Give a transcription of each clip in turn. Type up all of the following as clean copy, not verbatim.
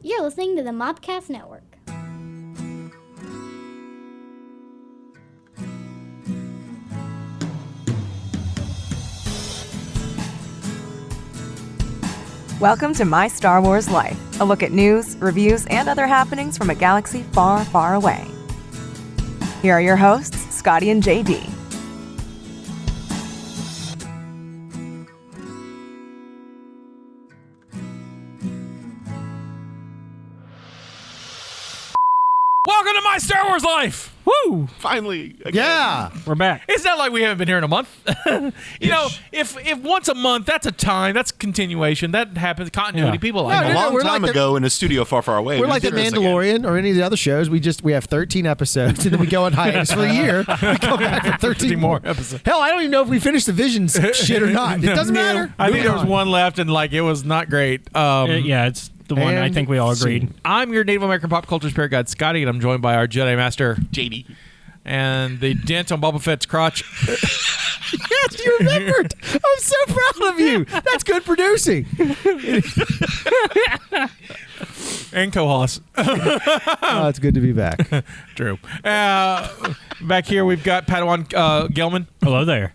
You're listening to the Mobcast Network. Welcome to My Star Wars Life, a look at news, reviews, and other happenings from a galaxy far, far away. Here are your hosts, Scotty and JD. Welcome to My Star Wars Life! Woo! Finally, again. Yeah, We're back. It's not like we haven't been here in a month. You know, if once a month, that's a time, that's continuation. That happens, continuity. Yeah. People like A that. long we're time like ago in a studio far, far away. we're We like the did this again. Mandalorian or any of the other shows. We have 13 episodes and then we go on hiatus for a year. We come back for 13 more episodes. Hell, I don't even know if we finished the Visions shit or not. It doesn't matter. I think Moving there was on. one left, and like it was not great. Yeah, it's the one I And think we all agreed. I'm your Native American pop culture spirit guide, Scotty, and I'm joined by our Jedi Master, JD. and the dent on Boba Fett's crotch. Yes, you remembered. I'm so proud of you. That's good producing. And co-host, Oh, it's good to be back. Drew. Back here, we've got Padawan Gellman. Hello there.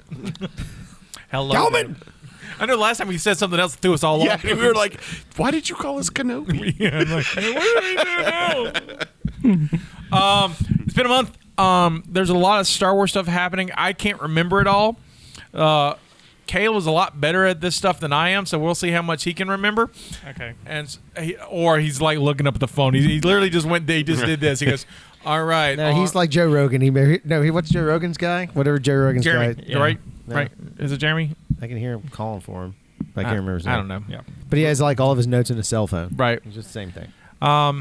Hello, Gellman! there. I know last time we said something else that threw us all Yeah, off. we were like, why did you call us Kenobi? Yeah, I'm like, hey, what do we do now? It's been a month. There's a lot of Star Wars stuff happening. I can't remember it all. Kale is a lot better at this stuff than I am, so we'll see how much he can remember. Okay. And or he's like looking up at the phone. He literally just went. He just did this. He goes, "All right." No, he's like Joe Rogan. What's Joe Rogan's guy? Whatever Joe Rogan's Jeremy, guy. Yeah. right? No. Right? Is it Jeremy? I can hear him calling for him. But I can't remember his name. I don't know. Yeah. But he has like all of his notes in his cell phone. Right. It's just the same thing. My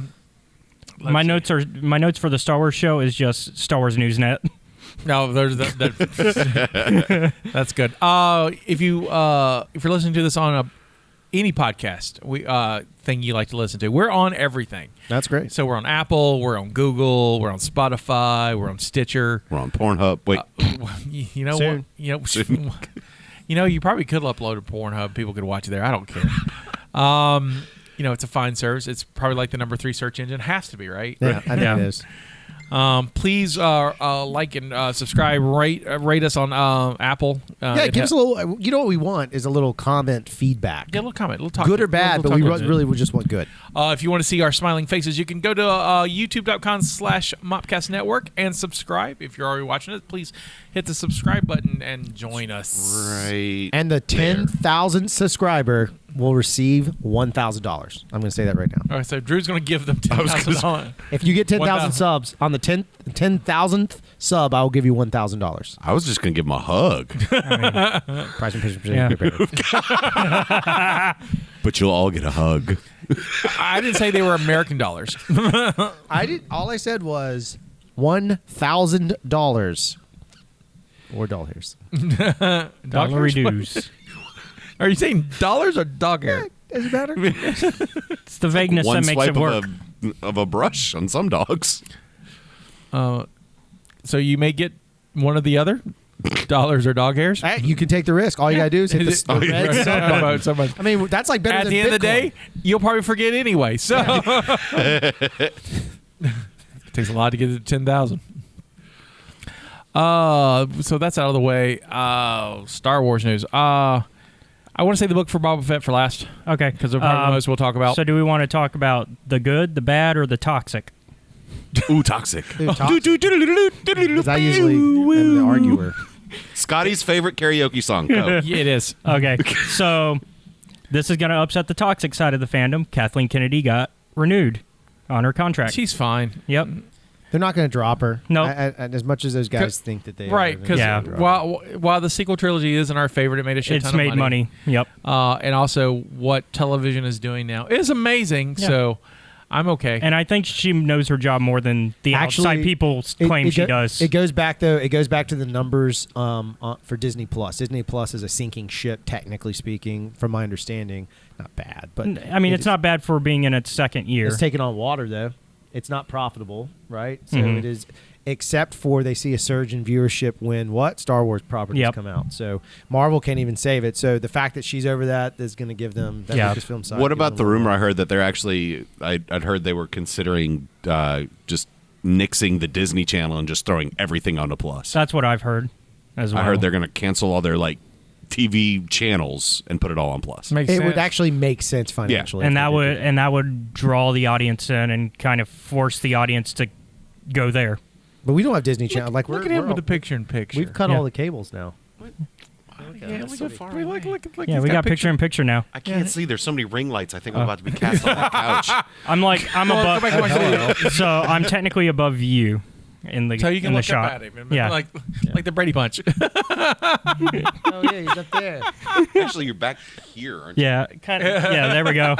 notes for the Star Wars show is just Star Wars Newsnet. No, there's that. That's good. If you're listening to this on any podcast thing you like to listen to, we're on everything. That's great. So we're on Apple, we're on Google, we're on Spotify, we're on Stitcher. We're on Pornhub. Wait, You know Soon. what? You know, Soon. you know, you probably could upload to Pornhub. People could watch it there. I don't care. You know, it's a fine service. It's probably like the number 3 search engine. Has to be, right? Yeah, I think Yeah. it is. Please like and subscribe. Rate us on Apple. Give us a little. You know what we want is a little comment feedback. Yeah, a little comment, a little talk. Good or bad, but we really would just want good. If you want to see our smiling faces, you can go to youtube.com/Mopcast Network and subscribe. If you're already watching it, please hit the subscribe button and join us. right. And the 10,000th subscriber will receive $1,000. I'm going to say that right now. All right, so Drew's going to give them $10,000. If you get 10,000 1,000. subs on the 10,000th sub, I will give you $1,000. I was just going to give him a hug. Price and picture. Yeah. But you'll all get a hug. I didn't say they were American dollars. I did. All I said was $1,000 or dollars. Dollar reduce. Are you saying dollars or dog hair? Does it matter? It's the vagueness One that makes swipe it work. of a brush on some dogs. So you may get one or the other, dollars or dog hairs. Hey, you can take the risk. All you got to do is hit the Oh, yeah. red sub button. About so much. I mean, that's like better At than the end of the Bitcoin. day, you'll probably forget anyway. So it takes a lot to get to 10,000. So that's out of the way. Star Wars news. I want to say the book for Boba Fett for last. Okay. Because the probably most we'll talk about. So do we want to talk about the good, the bad, or the toxic? Ooh, toxic. Dude, toxic. 'Cause I usually am the arguer. Scotty's favorite karaoke song. Go. Yeah, it is. Okay. So this is going to upset the toxic side of the fandom. Kathleen Kennedy got renewed on her contract. She's fine. Yep. They're not going to drop her. No. As much as those guys think that they Right, are. because Yeah. while the sequel trilogy isn't our favorite, it made a shit It's ton made of money. Yep. And also, what television is doing now is amazing. Yeah. So I'm okay. And I think she knows her job more than the outside people claim she does. It goes back though. It goes back to the numbers for Disney Plus. Disney Plus is a sinking ship, technically speaking, from my understanding. Not bad, but I mean, it's not bad for being in its second year. It's taking on water though. It's not profitable, right? So Mhm. it is, except for they see a surge in viewership when what? Star Wars properties Yep. come out. So Marvel can't even save it. So the fact that she's over that is going to give them that Yeah. Lucasfilm side. What give about them the a rumor lot. I heard that they're actually? I'd heard they were considering just nixing the Disney Channel and just throwing everything onto Plus. That's what I've heard as well. I heard they're going to cancel all their like TV channels and put it all on Plus. Makes It sense. would actually make sense financially. and if that they would did and that would draw the audience in and kind of force the audience to go there. But we don't have Disney Channel. Like Look at him with the picture in picture. We've cut Yeah. all the cables now. Yeah, so far. Look, Yeah, he's we got picture in picture now. I can't see. There's so many ring lights. I think I'm about to be cast on that couch. I'm Well, above, go back and watch the video. so I'm technically above you in the So you can in the look shot. up at him. And Yeah. like the Brady Bunch. Oh yeah, he's up there. Actually, you're back here, aren't you? Yeah, kind of. Yeah, there we go.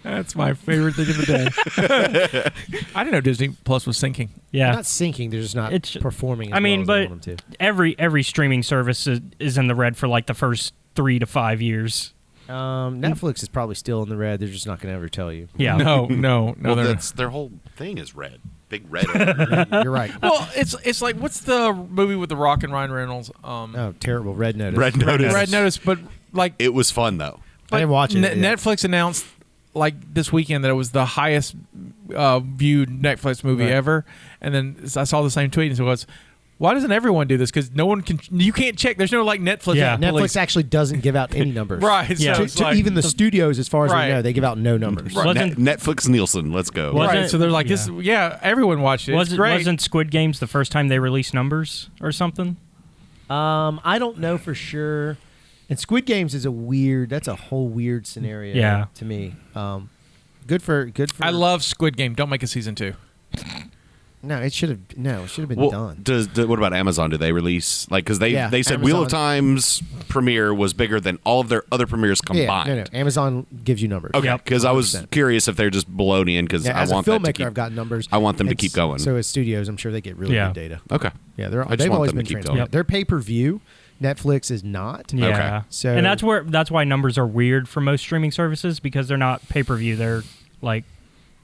That's my favorite thing of the day. I didn't know Disney Plus was sinking. They're Yeah, not syncing. They're just not It's- performing. As I mean, well as they but want them to. every streaming service is in the red for like the first 3 to 5 years. Netflix is probably still in the red. They're just not going to ever tell you. Yeah. No. Well, they're that's their whole thing is red. Big red. Everywhere. You're right. well, it's like what's the movie with The Rock and Ryan Reynolds? Oh, terrible. Red Notice. Red Notice. Red Notice, but like It was fun though. I didn't watch it. yet. Netflix announced like this weekend that it was the highest viewed Netflix movie Right. ever, and then I saw the same tweet and it was, why doesn't everyone do this? Because no one can. You can't check. There's no like Netflix. Yeah. app Netflix police. actually doesn't give out any numbers. Right. Yeah. So To, it's to like, even the studios, as far as Right. we know, they give out no numbers. Right. Wasn't- Netflix Nielsen. Let's go. Was- right. Wasn't- So they're like this. Yeah, everyone watched it. It's great. Wasn't Squid Games the first time they released numbers or something? I don't know for sure. And Squid Games is that's a whole weird scenario Yeah. to me. Good for. I love Squid Game. Don't make a season 2. No, it should have been Well, done. what about Amazon? Do they release like because they Yeah, said Wheel of Amazon- Time's premiere was bigger than all of their other premieres combined? Yeah, no. Amazon gives you numbers. Okay, Yep. because I was 100%. curious if they're just baloney because Yeah, I as a want that to filmmaker, keep. I've got numbers. I want them to It's- keep going. So as studios, I'm sure they get really Yeah. good data. Okay. Yeah, I just they've want always them to been keep transparent. going. They're pay per view. Netflix is not. Yeah. Okay. So- and that's why numbers are weird for most streaming services because they're not pay per view. They're like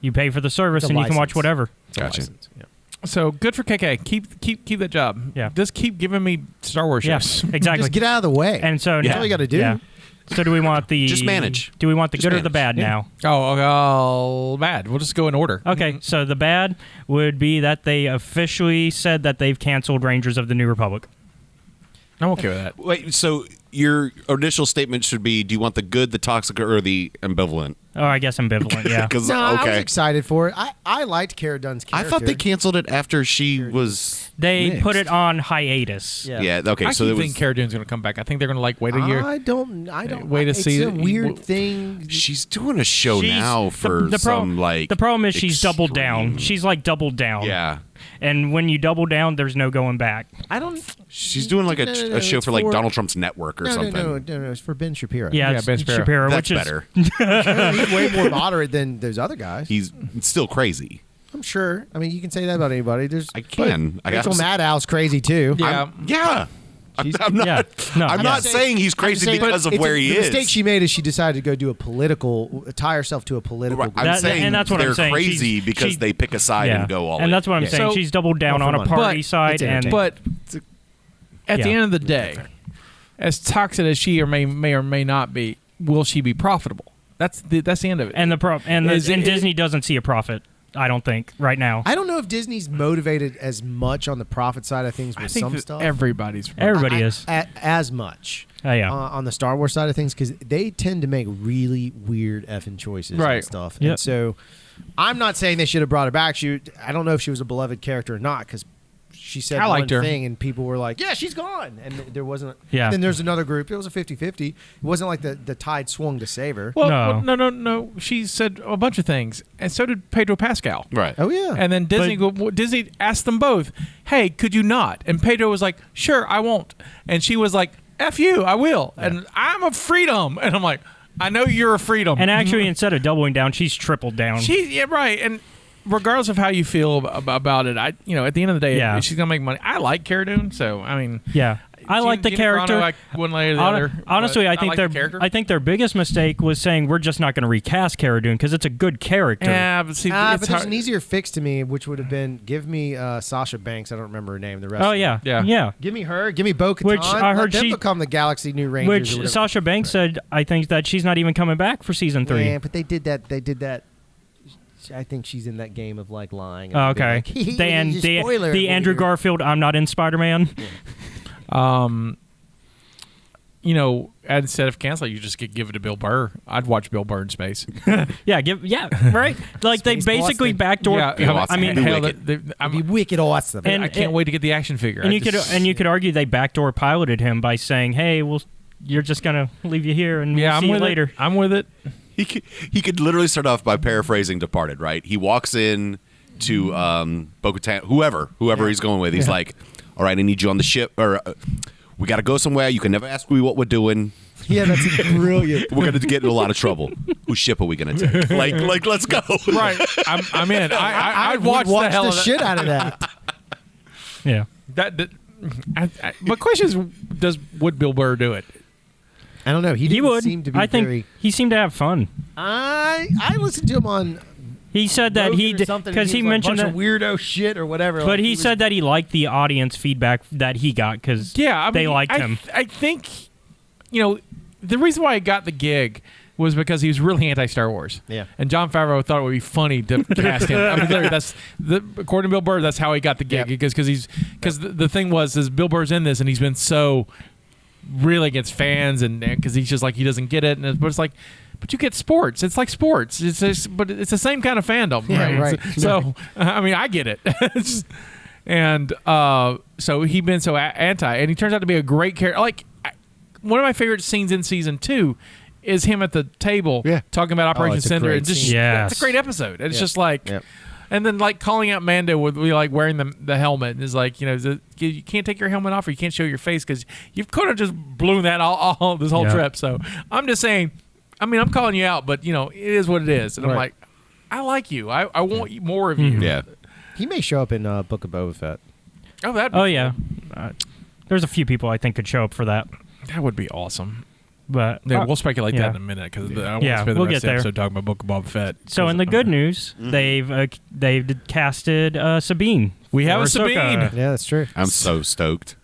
you pay for the service It's a and you can watch license. whatever. It's a Gotcha. license, yeah. So good for KK. Keep that job. Yeah. Just keep giving me Star Wars Yeah, shows. exactly. Just get out of the way. And so That's all you got to do. Yeah. So do we want the Just manage. Do we want the Just good or the manage. bad now? Oh, bad. We'll just go in order. Okay, so the bad would be that they officially said that they've canceled Rangers of the New Republic. I'm okay with that. Wait, so your initial statement should be: do you want the good, the toxic, or the ambivalent? Oh, I guess ambivalent. Yeah. Because No, I was okay, excited for it. I liked Cara Dunn's I character. thought they canceled it after she was. They mixed. put it on hiatus. Yeah. Yeah. Okay. I So keep it was. thinking Cara Dune's going to come back. I think they're going to like wait a year. I don't. Wait to it's see a it. weird thing. She's doing a show She's- now for some like. the problem is she's doubled extreme- down. She's like doubled down. Yeah. And when you double down, there's no going back. I don't. She's doing like No, a show it's for like Donald Trump's network or no, something. No. It's for Ben Shapiro. Yeah, Yeah, it's Ben Shapiro. That's which is better. He's way more moderate than those other guys. He's still crazy. I'm sure. I mean, you can say that about anybody. There's. I can. I Rachel guess. Maddow's crazy too. Yeah. Yeah. She's- I'm not. Yeah. No, I'm yeah. not saying he's I'm crazy saying because of it's where he the is. mistake she made is she decided to go do tie herself to a political Right, group. I'm saying and that's what I'm they're saying. crazy She's- because she- they pick a side Yeah. and go all and in. that's what I'm Yeah. saying. So- She's doubled down Not on for a money. party But side, it's and But at the Yeah. end of the day, as toxic as she may or may not be, will she be profitable? That's the end of it. and Is Disney doesn't see a profit. I don't think right now. I don't know if Disney's motivated as much on the profit side of things I with think some that stuff. everybody's Everybody is. As much. Oh, yeah. On the Star Wars side of things, because they tend to make really weird effing choices Right. and stuff. Yep. And so, I'm not saying they should have brought her back. I don't know if she was a beloved character or not, because she said I one liked her. thing and people were like, "Yeah, she's gone," and there wasn't. Yeah. Then there's another group. It was a 50-50. It wasn't like the tide swung to save her. well, No. no. She said a bunch of things, and so did Pedro Pascal. right. Oh yeah. And then Disney asked them both, "Hey, could you not?" And Pedro was like, "Sure, I won't." And she was like, "F you, I will." And I'm a freedom. And I'm like, "I know you're a freedom." And actually, instead of doubling down, she's tripled down. right. And regardless of how you feel about it, at the end of the day, Yeah. she's gonna make money. I like Cara Dune, so I mean, yeah. I like the Gina character. Carano, like one layer or the other. Honestly, but I think like the character. I think their biggest mistake was saying we're just not going to recast Cara Dune because it's a good character. Yeah, but see, but it's there's hard. an easier fix to me, which would have been give me Sasha Banks. I don't remember her name. The rest. Oh yeah, Yeah. Give me her. Give me Bo-Katan. Which I heard Let them she- become the Galaxy New Rangers. or Which whatever. Sasha Banks said, I think that she's not even coming back for season 3. Yeah, but they did that. They did that. I think she's in that game of like lying. Oh, and being okay. like, spoiler The Andrew alert. Garfield, I'm not in Spider-Man. Instead of cancel, you just give it to Bill Burr. I'd watch Bill Burr in space. Yeah, right? Like they Space basically Boston. backdoor. Yeah, I mean, hell, Wicked. It'd be I'm, wicked awesome. And- I can't wait to get the action figure. and I you just- could argue they backdoor piloted him by saying, "Hey, you're just gonna leave you here and we'll I'm see you with later." It. I'm with it. He could literally start off by paraphrasing Departed, right? He walks in to Bo-Katan, whoever he's going with. He's like, "All right, I need you on the ship, or we got to go somewhere. You can never ask me what we're doing. Yeah, that's brilliant. We're going to get in a lot of trouble. Whose ship are we going to take? Like, let's go." Right. I'm in. I'd watch the hell the of that. shit out of that. Yeah. My question is, would Bill Burr do it? I don't know. He He didn't would. seem to be I think very. he seemed to have fun. I listened to him on. He said that Rogan he or did something, and because he was like, mentioned bunch that. of weirdo shit or whatever. But like, he was- said that he liked the audience feedback that he got because they liked him. I think, the reason why I got the gig was because he was really anti-Star Wars. Yeah. And Jon Favreau thought it would be funny to cast him. I mean, literally, according to Bill Burr, that's how he got the gig. Yep. Because the thing was, is Bill Burr's in this, and he's been so really against fans, and because he's just like, he doesn't get it. But it's like, but you get sports. It's like sports. But it's the same kind of fandom. Yeah, right. So, I mean, I get it. And so he'd been so anti, and he turns out to be a great character. Like, one of my favorite scenes in season 2 is him at the table talking about Operation it's a Cinder. great And just, scene. Yes. it's a great episode. It's Yeah. just like, Yeah. and then like calling out Mando with like wearing the helmet is like, you can't take your helmet off or you can't show your face because you've kind of just blown that all this whole Yeah. trip. So I'm just saying, I mean, I'm calling you out, but it is what it is. And I'm Right. like, I like you. I want more of you. Yeah. He may show up in Book of Boba Fett. Oh, Oh yeah, there's a few people I think could show up for that, that would be awesome. but Yeah, we'll speculate yeah. that in a minute because I want Yeah, to spend the we'll rest get of the there. episode talking about Book of Boba Fett. So in the good news, they've casted Sabine. We have for a Sabine. Ahsoka. Yeah, that's true. I'm so stoked.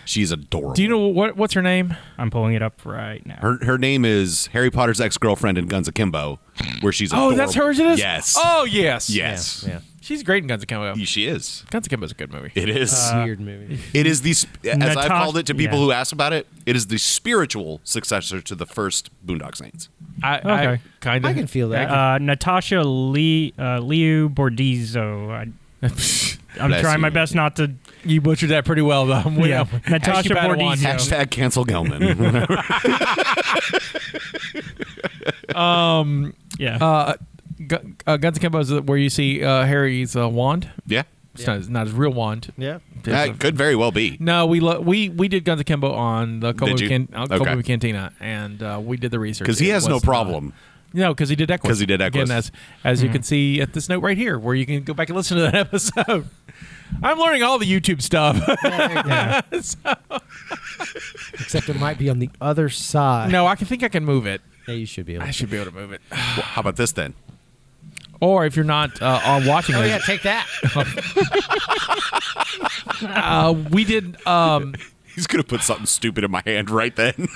She's adorable. Do you know what's her name? I'm pulling it up right now. Her name is Harry Potter's ex-girlfriend in Guns Akimbo, where she's Oh, that's adorable. hers. It is. Yes. Oh, yes. Yes. Yeah. She's great in Guns Akimbo. She is. Guns Akimbo is a good movie. It is. Weird movie. It is the, as I've called it to people yeah. who asked about it, it is the spiritual successor to the first Boondock Saints. I Okay. kind of. I can feel that. Natasha Liu Bordizzo. I'm Bless trying you. my best not to. You butchered that pretty well, though. Yeah. Natasha Padawan. Bordizzo. Hashtag cancel Gellman. Yeah. Guns Akimbo is where you see Harry's wand. Yeah. It's not his real wand. Yeah. That could very well be. No, we did Guns Akimbo on the Kobe Did you? Kobe Okay. Cantina, and we did the research. Because he It has no was problem. No, because he did Equus. 'Cause he did Equus. Again, as you can see at this note right here, where you can go back and listen to that episode. I'm learning all the YouTube stuff. Except it might be on the other side. No, I think I can move it. Yeah, you should be able I to. should be able to move it. Well, how about this then? Or if you're not on watching Oh, it, yeah, take that. we did. He's going to put something stupid in my hand right then.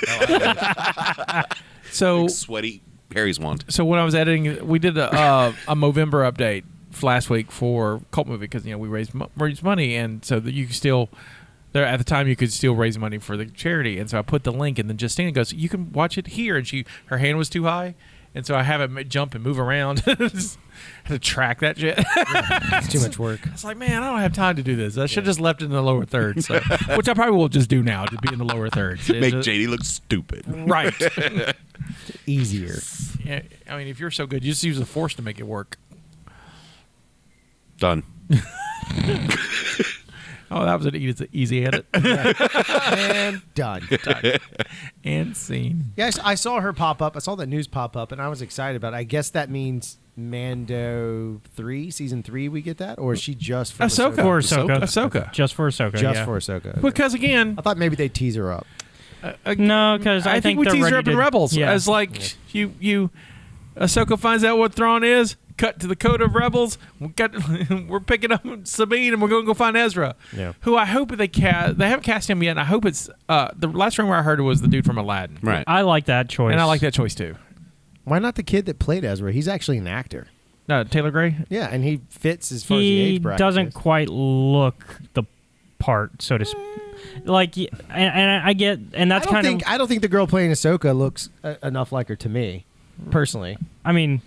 So Sweaty Harry's wand. So when I was editing, we did a Movember update last week for Cult Movie because we raised money, and so that you could still there at the time you could still raise money for the charity, and so I put the link, and then Justina goes, "You can watch it here," and her hand was too high, and so I have it jump and move around. Had to track that shit. It's too much work. I was like, man, I don't have time to do this. I should have just left it in the lower third, so, which I probably will just do now to be in the lower thirds. Make JD look stupid. Right. Easier. Yeah, I mean, if you're so good, you just use the force to make it work. Done. Oh, that was an easy edit. And done. And scene. Yes, I saw her pop up. I saw that news pop up, and I was excited about it. I guess that means Mando 3, season 3, we get that? Or is she just for Ahsoka. For Ahsoka. Ahsoka. Just for Ahsoka. Just yeah. for Ahsoka. Okay. Because again, I thought maybe they tease her up. No, because I think we they're teased her ready up in to- Rebels Yeah. as like you. Ahsoka finds out what Thrawn is. Cut to the code of Rebels. We're picking up Sabine and we're going to go find Ezra. Yeah. Who I hope they cast. They haven't cast him yet. And I hope it's the last rumor I heard was the dude from Aladdin. Right. I like that choice. And I like that choice too. Why not the kid that played Ezra? He's actually an actor. No, Taylor Gray. Yeah, and he fits as far as the He age bracket doesn't is. quite look the part, so to speak. Like, and I get, and that's kind of. I don't think the girl playing Ahsoka looks enough like her to me, personally. I mean,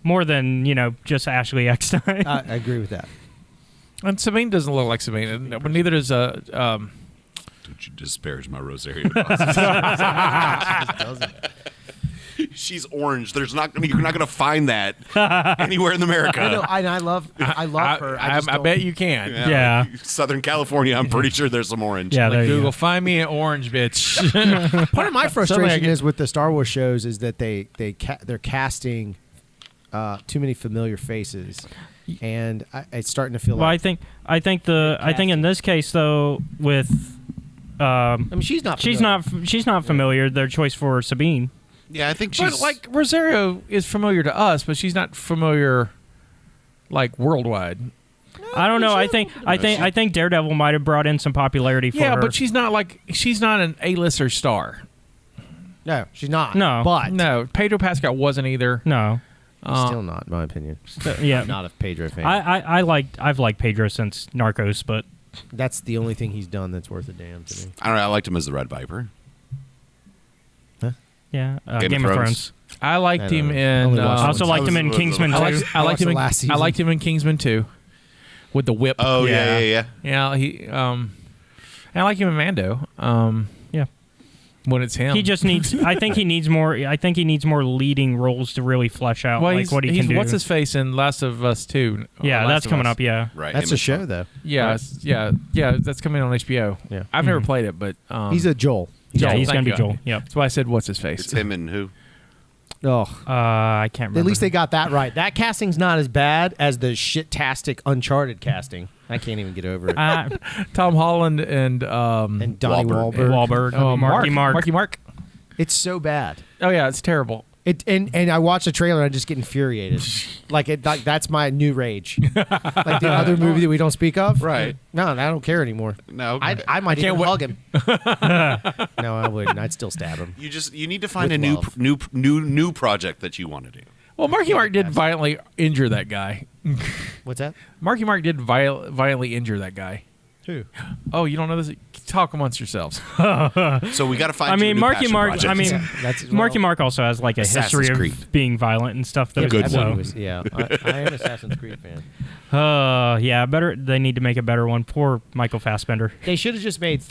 more than just Ashley Eckstein. I agree with that. And Sabine doesn't look like Sabine. But neither does Don't you disparage my Rosario. She's orange. You're not going to find that anywhere in America. I know, and I love her. I bet you can. Yeah. Southern California, I'm pretty sure there's some orange. Yeah, there Like you Google, go. find me an orange bitch. Part of my Something I frustration get- is with the Star Wars shows is that they're casting too many familiar faces, and it's starting to feel Well, like. I think in this case though, with I mean, she's not familiar. Their choice for Sabine. Yeah, I think she's But like Rosario is familiar to us, but she's not familiar like worldwide. I don't know. I think Daredevil might have brought in some popularity for her. Yeah, but she's not an A-lister star. No, she's not. No. But No, Pedro Pascal wasn't either. no. still not, in my opinion. Yeah. I'm not a Pedro fan. I've liked Pedro since Narcos, but That's the only thing he's done that's worth a damn to me. I don't know. I liked him as the Red Viper. yeah, Game of Thrones. I liked I him don't know. in. Only I watched also one. liked him in Kingsman I too. liked, I liked him. the In, last I season. liked him in Kingsman too, with the whip. Oh yeah. Yeah, he. And I like him in Mando. Yeah. When it's him, He just needs. I think he needs more. I think he needs more leading roles to really flesh out well, like what he can do. What's his face in Last of Us 2? Yeah, Last that's of coming Us. up. Yeah. Right. That's him a as show, well. though. Yeah, yeah. That's coming on HBO. Yeah. I've never played it, but He's a Joel. Yeah, he's Thank gonna be you. Joel. Yep. That's why I said, "What's his face?" It's him and who? Oh. I can't remember. At least they got that right. That casting's not as bad as the shit-tastic Uncharted casting. I can't even get over it. Tom Holland and and Donnie Wahlberg. Wahlberg. Wahlberg. oh, Marky Mark. It's so bad. Oh yeah, it's terrible. And I watched the trailer and I just get infuriated. like that's my new rage. Like the other movie that we don't speak of. Right. No, I don't care anymore. No. I might can't even wait- hug him. No, I wouldn't. I'd still stab him. You need to find With a love. new project that you want to do. Well, Marky Mark did violently injure that guy. What's that? Marky Mark did violently injure that guy. Who? Oh, you don't know this? Talk amongst yourselves. So we got to find. I you a mean, new Marky passion Mark. project. I mean, That's Marky Mark also has like a Assassin's history Creed. of being violent and stuff. Though, good so. one. Yeah, I am an Assassin's Creed fan. Yeah, better. They need to make a better one. Poor Michael Fassbender. They should have just made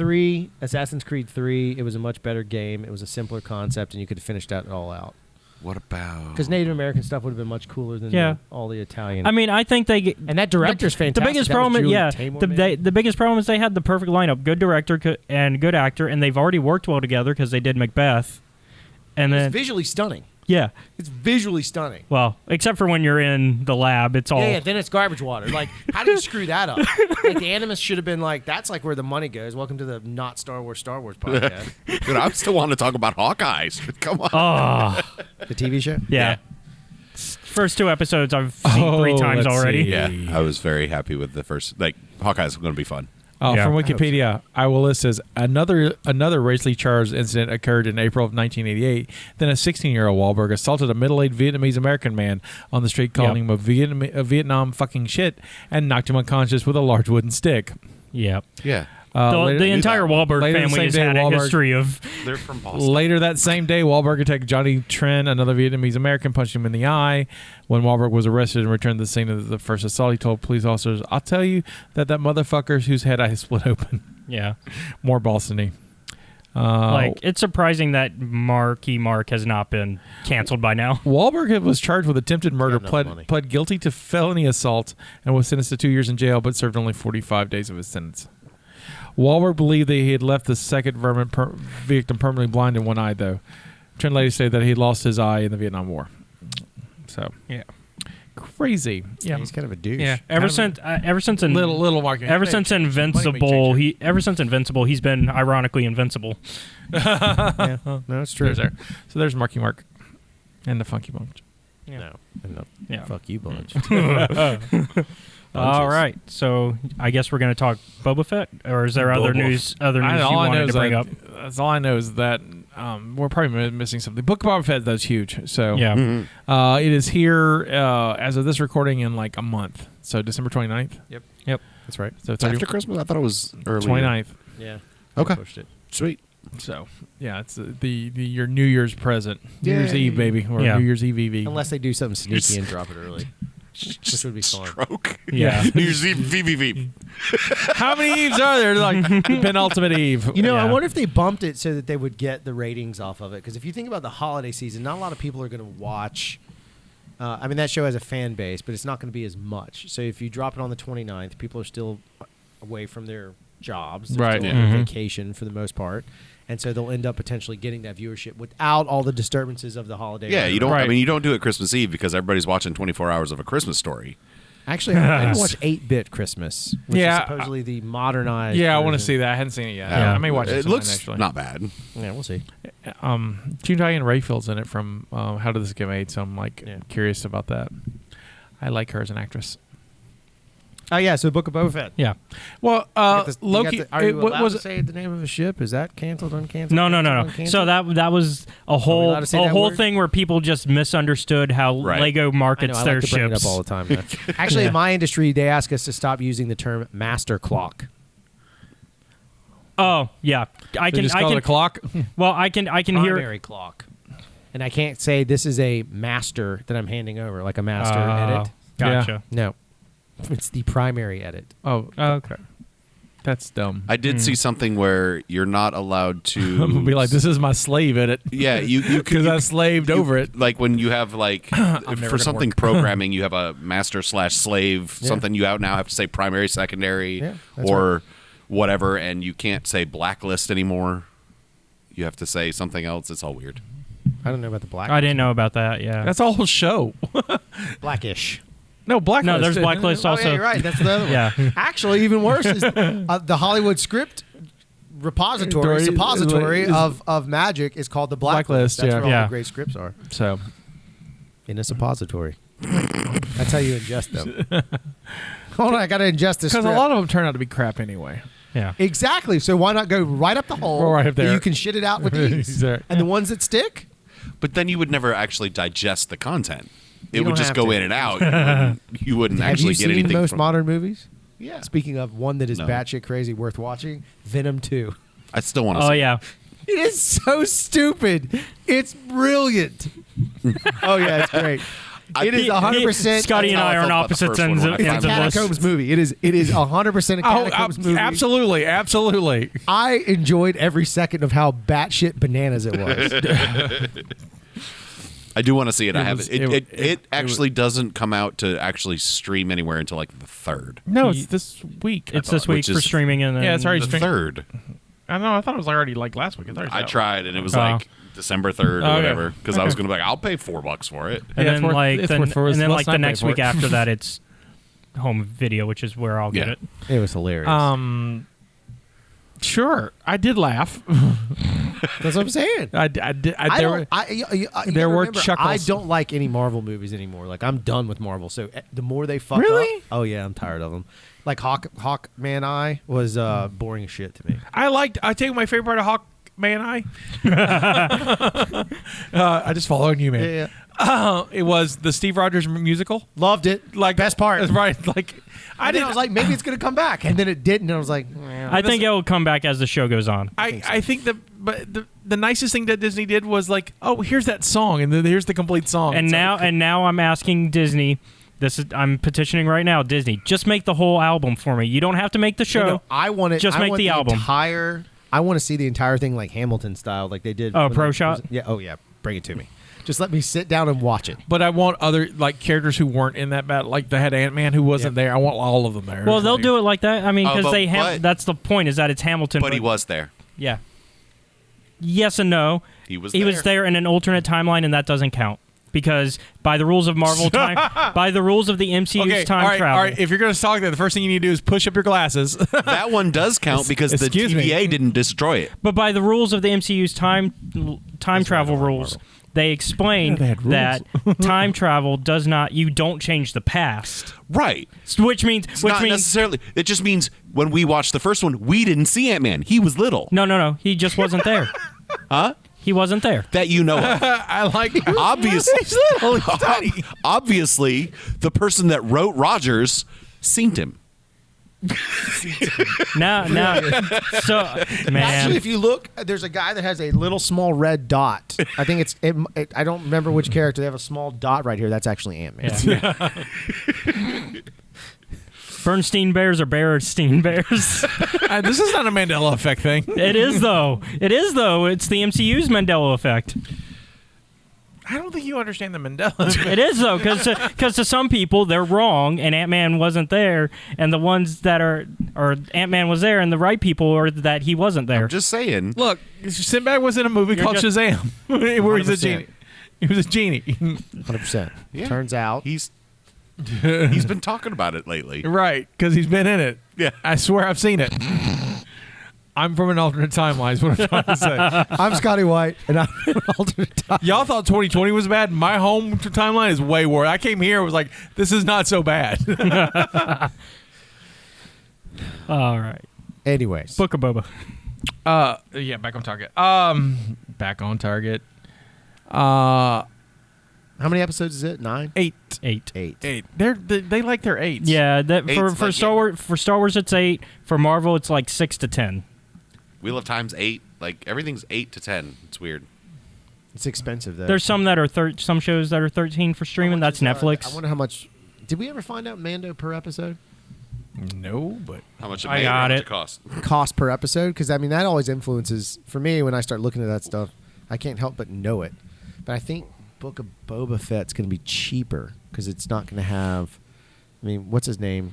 Assassin's Creed 3. It was a much better game. It was a simpler concept, and you could have finished that all out. What about? Because Native American stuff would have been much cooler than Yeah. all the Italian. I mean, I think they get. and that director's fantastic. The biggest That was problem, Julie yeah, Taymor, man. the biggest problem is they had the perfect lineup: good director and good actor, and they've already worked well together because they did Macbeth. And It's then, visually stunning. yeah, It's visually stunning. well, except for when you're in the lab, it's all. Yeah, then it's garbage water. Like, how do you screw that up? Like, the Animus should have been like, that's like where the money goes. Welcome to the not Star Wars podcast. Dude, I still want to talk about Hawkeyes. Come on. Oh, The TV show? yeah. First two episodes I've seen 3 times let's already. see. Yeah, I was very happy with the first. Like Hawkeye's going to be fun. Yeah. From Wikipedia, I will list as another racially charged incident occurred in April of 1988. Then a 16-year-old Wahlberg assaulted a middle-aged Vietnamese American man on the street, calling him a Vietnam fucking shit, and knocked him unconscious with a large wooden stick. Yep. Yeah, The entire Wahlberg later the family same has day, had a Wahlberg- history of. they're from Boston. Later that same day, Wahlberg attacked Johnny Tran, another Vietnamese American, punched him in the eye. When Wahlberg was arrested and returned to the scene of the first assault, he told police officers, "I'll tell you that motherfucker whose head I split open." Yeah. More Boston-y. Like, it's surprising that Marky Mark has not been canceled by now. Wahlberg was charged with attempted murder, got enough money. pled guilty to felony assault, and was sentenced to 2 years in jail, but served only 45 days of his sentence. Wahlberg believed that he had left the second victim permanently blind in one eye, though. Trend lady said that he lost his eye in the Vietnam War. So, yeah. Crazy. Yeah. He's kind of a douche. Yeah. Ever since little marketing. Ever since Invincible, he's been ironically invincible. Yeah. No, it's true. So there's Marky Mark and the Funky Bunch. No. Yeah. Fuck you, bunch. All right. So I guess we're going to talk Boba Fett, or is there other news you wanted to bring up? That's all I know is that we're probably missing something. Book of Boba Fett, that's huge. So Yeah. it is here as of this recording in like a month. So December 29th. Yep. That's right. So It's after Christmas? I thought it was early. 29th. Yeah. Okay. Pushed it. Sweet. So yeah, it's the your New Year's present, New Year's Yay. Eve, baby, or Yeah. New Year's Eve, EV. Unless they do something sneaky and drop it early. Which would be fun. Stroke. Yeah. New Year's Eve, VVV. How many Eves are there? Like penultimate Eve. You know, I Yeah. wonder if they bumped it so that they would get the ratings off of it. Because if you think about the holiday season, not a lot of people are going to watch. I mean, that show has a fan base, but it's not going to be as much. So if you drop it on the 29th, people are still away from their jobs. They're Right, still yeah. on Mhm. vacation for the most part. And so they'll end up potentially getting that viewership without all the disturbances of the holiday. Yeah, you don't. Right. I mean, you don't do it Christmas Eve because everybody's watching 24 hours of A Christmas Story. Actually, I didn't watch 8-Bit Christmas, which Yeah, is supposedly the modernized. Yeah, I want to version. see that. I hadn't seen it yet. Yeah. I may watch it. It tonight, looks actually. not bad. Yeah, we'll see. Diane Rayfield's in it from How Did This Get Made? So I'm like Yeah. curious about that. I like her as an actress. Oh yeah, so Book of Boba Fett. Yeah. Well, Loki. Are you what allowed was to it? say the name of a ship? Is that canceled, uncanceled? No. Uncanceled? So that was a whole allowed to say that whole word? thing where people just misunderstood how Right. Lego I know, markets I their like to bring ships. it up all the time. Yeah. Actually, Yeah. in my industry, they ask us to stop using the term master clock. Oh yeah, I They can. just I call can. it a clock. Well, I can hear. Primary clock. And I can't say this is a master that I'm handing over, like a master edit. Gotcha. No, it's the primary edit. Oh, Okay. that's dumb. I did see something where you're not allowed to I'm gonna be like, this is my slave edit. Yeah, you Because I slaved over it. Like when you have like never for gonna something work. programming, you have a master/slave. Yeah. Something you out now have to say primary, secondary, Yeah, that's or whatever, and you can't say blacklist anymore. You have to say something else. It's all weird. I don't know about the black. I didn't know about that. Yeah. That's a whole show. blackish. No, Blacklist. No, there's Blacklist Oh, also. yeah, you're right. That's the other one. Yeah. Actually, even worse is the Hollywood script suppository is- of magic is called the Blacklist. Blacklist, That's yeah. where all Yeah. the great scripts are. So, In a suppository. That's how you ingest them. Hold on, I got to ingest this because script. a lot of them turn out to be crap anyway. Yeah. Exactly. So why not go right up the hole? Or right up that there. You can shit it out with ease. Exactly. And the ones that stick, But then you would never actually digest the content. It You would don't just have go to. in and out. You wouldn't have actually you get seen anything. most from modern movies? Yeah. Speaking of one that is No. batshit crazy, worth watching, Venom 2. I still want to. Oh see yeah. It is so stupid. It's brilliant. Oh yeah, it's great. It is 100%. Scotty and how I I are on felt about the opposite first one ends when of I It's a found out. this. Catacombs movie. It is 100% a Catacombs movie. Absolutely, absolutely. I enjoyed every second of how batshit bananas it was. I do want to see it. I It have was- it. it- It actually doesn't come out to actually stream anywhere until like the 3rd. No, it's this week. It's this week Which for is- streaming and then Yeah, it's already The streamed. 3rd. I know. I thought it was already like last week. I tried, and it was Oh. like December 3rd or Okay. whatever. Because I was Okay. going to be like, I'll pay $4 for it. And Yeah, then it's worth- like it's then, worth for us and then less like than the I pay next for week it. after that it's home video, which is where I'll get Yeah. it. It was hilarious. Sure, I did laugh. That's what I'm saying. I did. I There don't, were- I, you there gotta were remember, chuckles. I don't like any Marvel movies anymore. Like I'm done with Marvel. So the more they fuck Really? up, oh yeah, I'm tired of them. Like Hawkman Eye was boring as shit to me. I tell you my favorite part of Hawkman I just following you, man. It was the Steve Rogers musical. Loved it. Like Best part. That's right. Like I I didn't. was like, maybe it's gonna come back, and then it didn't. And I was like, I think it will come back as the show goes on. I think the nicest thing that Disney did was like, oh, here's that song, and then here's the complete song. And It's now I'm asking Disney. I'm petitioning right now. Disney, just make the whole album for me. You don't have to make the show. no, I want it. Just I make want the album. I want to see the entire thing like Hamilton style, like they did. Oh, when Pro they- Shot? Yeah. Oh yeah. Bring it to me. Just let me sit down and watch it. But I want other like characters who weren't in that battle. Like they had Ant-Man who wasn't there. I want all of them there. Well, they'll do it like that. I mean, because that's the point. Is that it's Hamilton. But he was there. Yeah. Yes and no. He was there in an alternate timeline, and that doesn't count because by the rules of Marvel time, by the rules of the MCU's time travel. All right. If you're going to talk that, the first thing you need to do is push up your glasses. That one does count because the TVA didn't destroy it. But by the rules of the MCU's time travel rules, they explain that time travel does not. You don't change the past. Right. Which means necessarily. It just means when we watched the first one, we didn't see Ant-Man. He was little. No. He just wasn't there. Huh? He wasn't there. That you know of. I like Obviously, he's little. He's tiny. Obviously, the person that wrote Rogers seen him. No. So, man. Actually, if you look, there's a guy that has a little small red dot. I think I don't remember which character. They have a small dot right here. That's actually Ant-Man. Yeah. Bernstein Bears or Bearstein Bears? This is not a Mandela effect thing. It is, though. It's the MCU's Mandela effect. I don't think you understand the Mandela effect. It is, though, because to some people, they're wrong, and Ant-Man wasn't there, and the ones that or Ant-Man was there, and the right people are that he wasn't there. I'm just saying. Look, Sinbad was in a movie called Shazam, where he's a genie. He was a genie. 100%. Yeah. Turns out He's been talking about it lately. Right, because he's been in it. Yeah. I swear I've seen it. I'm from an alternate timeline is what I'm trying to say. I'm Scotty White, and I'm an alternate time. Y'all thought 2020 was bad. My home timeline is way worse. I came here and was like, this is not so bad. All right. Anyways. Book of Boba. Yeah, back on target. Back on target. How many episodes is it? 9? 8. 8. 8. They like their 8s. Yeah, for Eight's Star Wars it's 8. For Marvel it's like 6 to 10. Wheel of Time's 8. Like everything's 8 to 10. It's weird. It's expensive, though. There's some that are some shows that are 13 for streaming. That's Netflix. I wonder how much. Did we ever find out Mando per episode? No, but How much I got it. cost? Cost per episode? Because, I mean, that always influences, for me, when I start looking at that stuff, I can't help but know it. But I think Book of Boba Fett's going to be cheaper because it's not going to have. I mean, what's his name?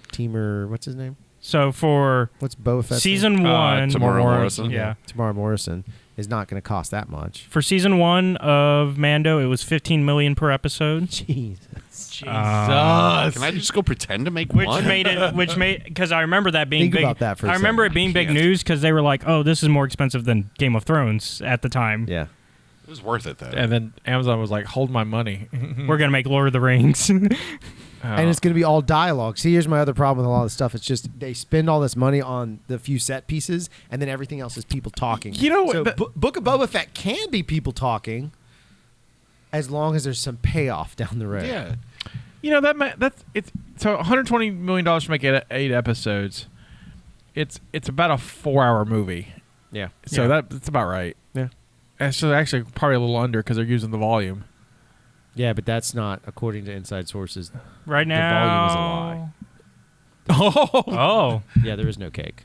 What's his name? So for What's Boba Fett's season name? 1, Tamara Morrison. Yeah. Tamara Morrison is not going to cost that much. For season 1 of Mando, it was $15 million per episode. Jesus. Jesus. Can I just go pretend to make one? Because I remember that being Think big. about that for a I remember second. it being big Can't. news because they were like, "Oh, this is more expensive than Game of Thrones at the time. Yeah. It was worth it though. And then Amazon was like, hold my money. We're gonna make Lord of the Rings." And it's going to be all dialogue. See, here's my other problem with a lot of stuff. It's just they spend all this money on the few set pieces, and then everything else is people talking. You know, so Book of Boba Fett can be people talking, as long as there's some payoff down the road. Yeah. You know that's it's so $120 million to make 8 episodes. It's about a 4-hour movie. Yeah. So Yeah. that's about right. Yeah. It's just actually probably a little under because they're using the volume. Yeah, but that's not according to inside sources. Right The now, volume is a lie. Oh, Oh, Yeah, there is no cake.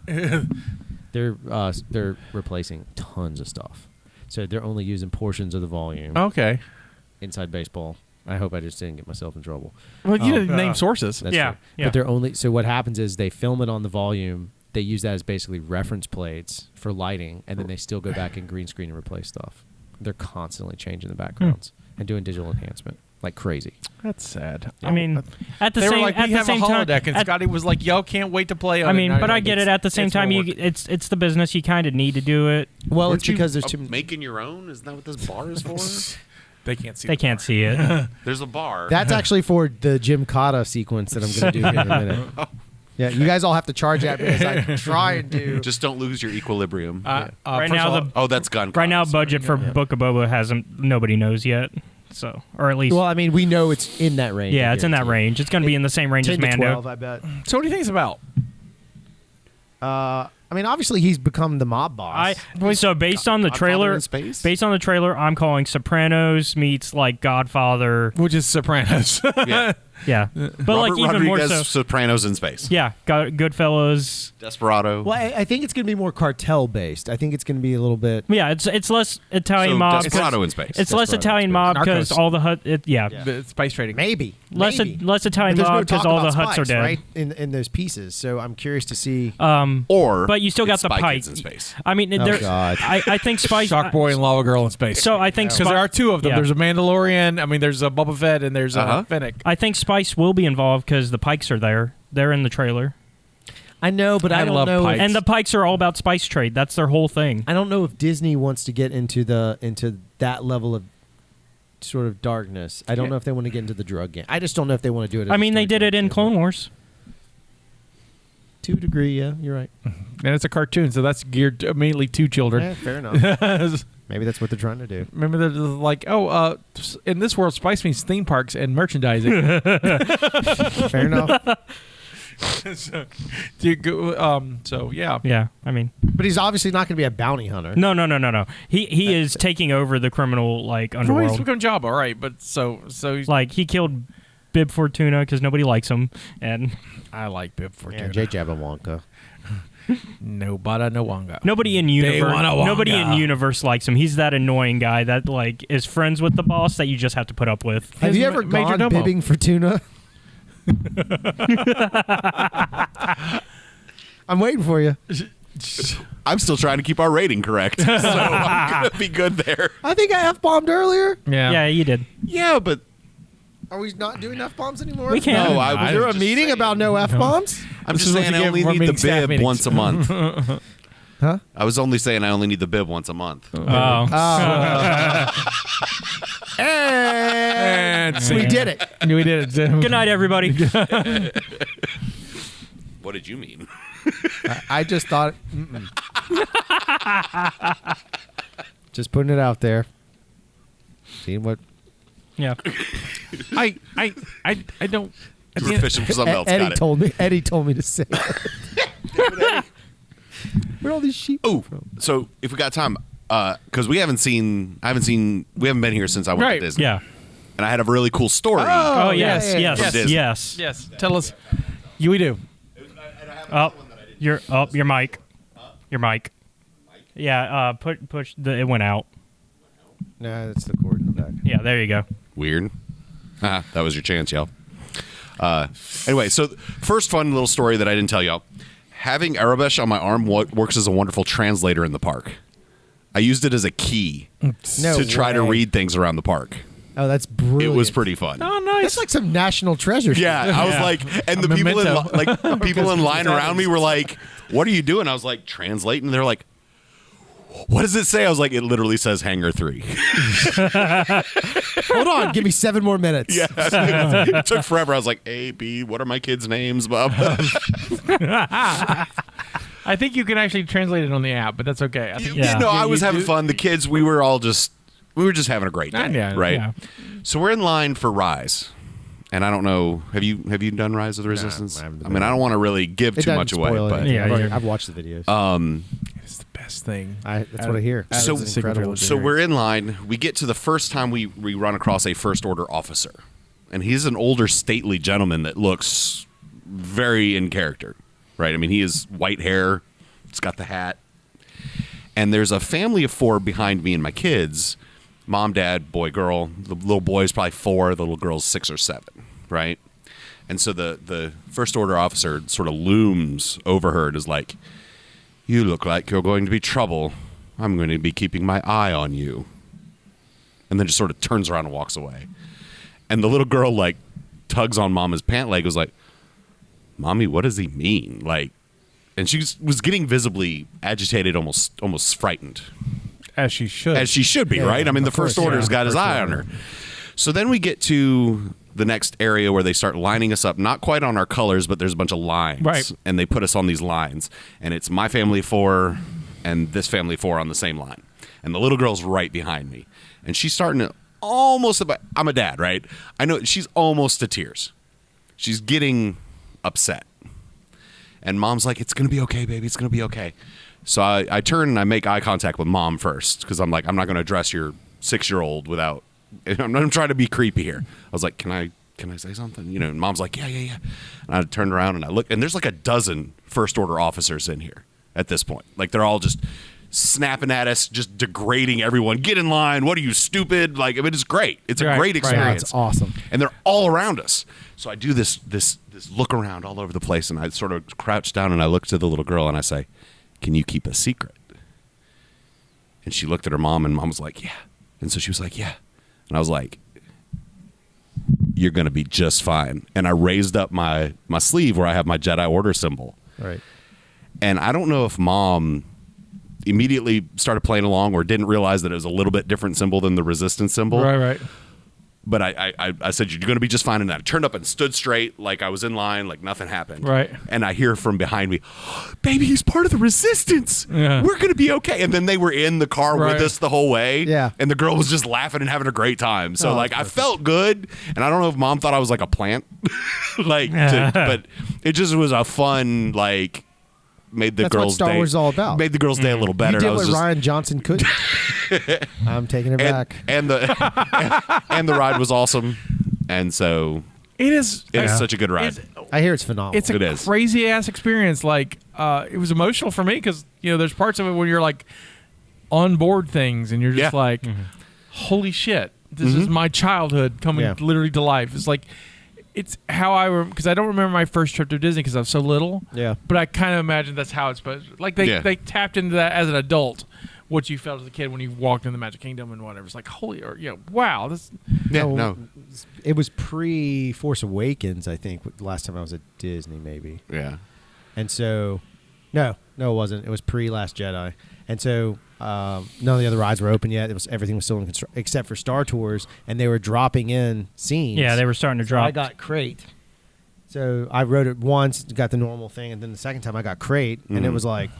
They're replacing tons of stuff, so they're only using portions of the volume. okay. Inside baseball. I hope I just didn't get myself in trouble. Well, you didn't name sources. That's Yeah, true. yeah. But they're only. So what happens is they film it on the volume. They use that as basically reference plates for lighting, and then they still go back and green screen and replace stuff. They're constantly changing the backgrounds and doing digital enhancement like crazy. That's sad. I mean, at the They same were like, at we the have a same time, holodeck, and at- Scotty was like, "Y'all can't wait to play on I it." mean, And but I like, get it. it's- At the same it's time, more you work. it's the business. You kind of need to do it. Well, Weren't it's you because there's too many. making your own. Isn't that what this bar is for? They can't see. They the can't bar. see it. There's a bar. That's actually for the Jim Cotta sequence that I'm going to do here in a minute. Yeah, you guys all have to charge at me as I try and do. Just don't lose your equilibrium. Right first now, of all, Oh, that's gun. right now, costs. budget for Book of Boba hasn't. Nobody knows yet. So, or at least, Well, I mean, we know it's in that range. yeah, I it's in that guarantee range. It's going to be in the same range you. as 10 to Mando. 12, I bet. so what do you think it's about? I mean, obviously he's become the mob boss. So based on the Godfather trailer, in space? based on the trailer, I'm calling Sopranos meets like Godfather. Which is Sopranos. Yeah. Yeah, but Robert like even more Rodriguez, so. Sopranos in space. Yeah, Goodfellas. Desperado. Well, I think it's going to be more cartel based. I think it's going to be a little bit. Yeah, it's less Italian So mob. 'cause Desperado in space. It's less Desperado in Italian space. mob because Narcos. all the hut. Yeah. The spice trading. Maybe. Less Maybe. Italian But there's no mob because talk all the about huts are spikes, dead. right? In those pieces. So I'm curious to see. Or But you still got it's the Spy Pike. Kids in space. I mean, Oh, there. God. I think Spice. Shark Boy and Lava Girl in space. So I think because there are two of them. Yeah. There's a Mandalorian. I mean, there's a Boba Fett and there's a Fennec. I think Spice will be involved because the Pikes are there. They're in the trailer, I know, but I I don't love know. Pikes. and the Pikes are all about spice trade. That's their whole thing. I don't know if Disney wants to get into that level of sort of darkness. I don't know if they want to get into the drug game. I just don't know if they want to do it. As I a mean, they did it in storytelling Clone Wars. to a degree. Yeah, you're right. And it's a cartoon, so that's geared mainly to Yeah, children. fair enough. Maybe that's what they're trying to do. Remember, they're like, in this world, spice means theme parks and merchandising. Fair enough. So yeah. Yeah, I mean, But he's obviously not going to be a bounty hunter. no. He is taking over the criminal like Well, he's underworld. become Jabba, all right, but so he's Like he killed Bib Fortuna because nobody likes him, and I like Bib Fortuna. Yeah, J. Jabba Wonka. No bada no wanga. nobody in They universe wanna wonga. nobody in universe likes him. He's that annoying guy that like is friends with the boss that you just have to put up with. Have you ever Major gone Domo. bibbing for tuna? I'm waiting for you. I'm still trying to keep our rating correct, so I'm gonna be good there. I think I F-bombed earlier. Yeah, you did. Yeah, but Are we not doing F-bombs anymore? We can. no, I was Is there a just meeting saying. about no F-bombs? I'm This just is what saying you I get only for need the meeting staff bib meetings. once a month. Huh? I was only saying I only need the bib once a month. Oh. And And we did it. We did it. Good night, everybody. What did you mean? I just thought. Just putting it out there. Seeing what Yeah. I don't. At You the were end- fishing for something else. Got Eddie it. told me. Eddie told me to say. Where are all these sheep Oh, from? so if we got time, because we haven't been here since I went Right. to Disney. Yeah. And I had a really cool story. Oh, yeah, yes, yeah, yes, yeah. yes, Yes. Tell us. You we do. Oh, your mic. Your mic. Yeah. Push. It went out. Nah, that's the cord in the back. Yeah. There you go. Weird. That was your chance, y'all. Anyway, so first fun little story that I didn't tell y'all. Having Arabesh on my arm works as a wonderful translator in the park. I used it as a key No to try to way. read things around the park. Oh, that's brilliant. It was pretty fun. Oh, nice. That's like some national treasure. shit. Yeah, I was like, and A the people memento. people in line around me were like, "What are you doing?" I was like, "Translating." They're like, "What does it say?" I was like, "It literally says Hangar 3." Hold on, give me 7 more minutes. Yeah, it took forever. I was like, "A, B, what are my kids' names, Bob?" I think you can actually translate it on the app, but that's okay. I think Yeah. I was you having do- fun. The kids, we were just having a great day, Yeah, right? yeah. So we're in line for Rise, and I don't know. Have you done Rise of the Resistance? I haven't I mean, I don't want to really give It too doesn't much away, spoil but anything. Yeah, I've, already- yeah. I've watched the videos. It's the best thing. That's what I hear. So- It's incredible. So we're in line. We get to the first time we run across a first order officer, and he's an older, stately gentleman that looks very in character, right? I mean, he has white hair. He's got the hat, and there's a family of 4 behind me and my kids: mom, dad, boy, girl. The little boy is probably 4. The little girl's 6 or 7, right? And so the first order officer sort of looms over her and is like, "You look like you're going to be trouble. I'm going to be keeping my eye on you." And then just sort of turns around and walks away. And the little girl like tugs on Mama's pant leg, was like, "Mommy, what does he mean?" Like, and she was getting visibly agitated, almost frightened, As she should. as she should be, right? I mean, the of course, first order's yeah. got his First eye on order. her. So then we get to the next area where they start lining us up, not quite on our colors, but there's a bunch of lines. Right. And they put us on these lines. And it's my family of 4 and this family of 4 on the same line. And the little girl's right behind me. And she's starting to I'm a dad, right? I know she's almost to tears. She's getting upset. And Mom's like, "It's going to be okay, baby. It's going to be okay." So I turn and I make eye contact with Mom first, because I'm not going to address your 6-year-old without. I'm trying to be creepy here. I was like, "Can I can I say something? You know, and Mom's like, yeah. And I turned around and I looked, and there's like a dozen First Order officers in here at this point. Like, they're all just snapping at us, just degrading everyone. Get in line. What are you, stupid? Like, I mean, it's great. It's a great experience. That's awesome. And they're all around us. So I do this look around all over the place, and I sort of crouch down and I look to the little girl and I say, can you keep a secret? And she looked at her mom, and Mom was like, yeah. And so she was like, yeah. And I was like, you're going to be just fine. And I raised up my sleeve where I have my Jedi Order symbol. Right. And I don't know if Mom immediately started playing along or didn't realize that it was a little bit different symbol than the resistance symbol. Right. But I said, you're going to be just fine. And I turned up and stood straight like I was in line, like nothing happened. Right. And I hear from behind me, baby, he's part of the resistance. Yeah. We're going to be okay. And then they were in the car with Right. us the whole way. Yeah. And the girl was just laughing and having a great time. So, Oh, like, that's I perfect. felt good. And I don't know if Mom thought I was like a plant. But it just was a fun, like, made the That's what girls' Star day. Wars is all about. Made the girls' day a little better. You did I was what just, Ryan Johnson couldn't. I'm taking it back. and the ride was awesome. And so It is. it is such a good ride. I hear it's phenomenal. It's a It is. crazy ass experience. Like, it was emotional for me because there's parts of it where you're like on board things and you're just Yeah. like, holy shit, this is my childhood coming Yeah. literally to life. It's like, it's how because I don't remember my first trip to Disney because I was so little. Yeah. But I kind of imagine that's how it's supposed. Like they tapped into that as an adult. What you felt as a kid when you walked in the Magic Kingdom and whatever. It's like, holy, wow. This, Yeah, So, no. It was pre Force Awakens, I think. The last time I was at Disney, maybe. Yeah. And so, no, it wasn't. It was pre Last Jedi. And so, none of the other rides were open yet. Everything was still in construction, except for Star Tours, and they were dropping in scenes. Yeah, they were starting to So drop. I got Crate. So I rode it once, got the normal thing, and then the second time I got Crate, and it was like,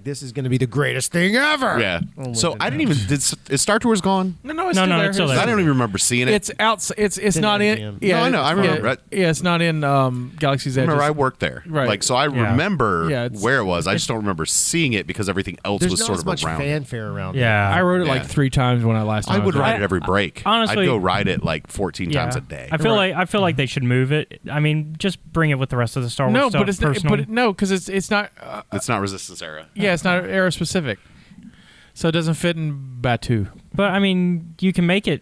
this is going to be the greatest thing ever. Yeah. Oh, So what I the didn't hell? even. Is Star Tours gone? no, it's No, still no, there. it's still there. I don't even remember seeing it. It's out. It's in not in. MGM. Yeah, No, I know. I remember it. Yeah, it's not in Galaxy's I Edge. remember I worked there. Right. Like, so I Yeah. remember Yeah, it's- where it was. I just don't remember seeing it because everything else There's was not sort as of much around. fanfare around it. Yeah. I rode it like Yeah. 3 times when I last. I time would was ride there. it every break. honestly- I'd go ride it like 14 times a day. I feel like they should move it. I mean, just bring it with the rest of the Star Wars No, stuff. but it's not, personally. because it's not. It's not Resistance era. Yeah, it's not era specific, so it doesn't fit in Batu. But I mean, you can make it